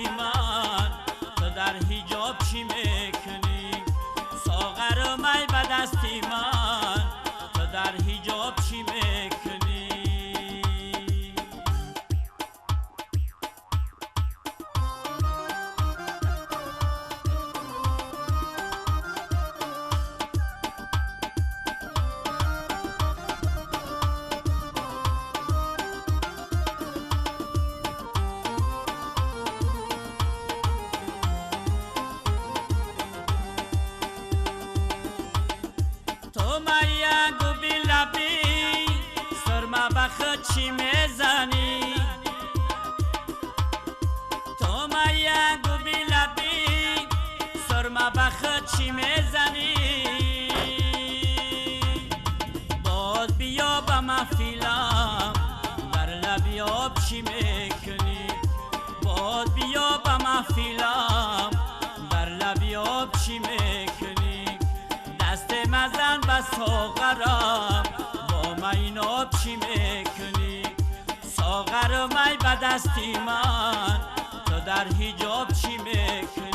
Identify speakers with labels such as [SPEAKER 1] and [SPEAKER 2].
[SPEAKER 1] دستی من، تو در حجاب چی میکنی؟ ساغر می به دستی من، تو در حجاب چی میکنی؟ تو میا گوبی لبی سرما بخت چی میزنی؟ تو میا گوبی لبی سرما بخت چی میزنی؟ باز بیا به محفلم در لب آب چی میکنی؟ باز بیا به محفلم در لب آب چی میکنی؟ دست مزن به ساغرم با من آب چی میکنی؟ ساغر می به دستی من، تو در حجاب چی میکنی؟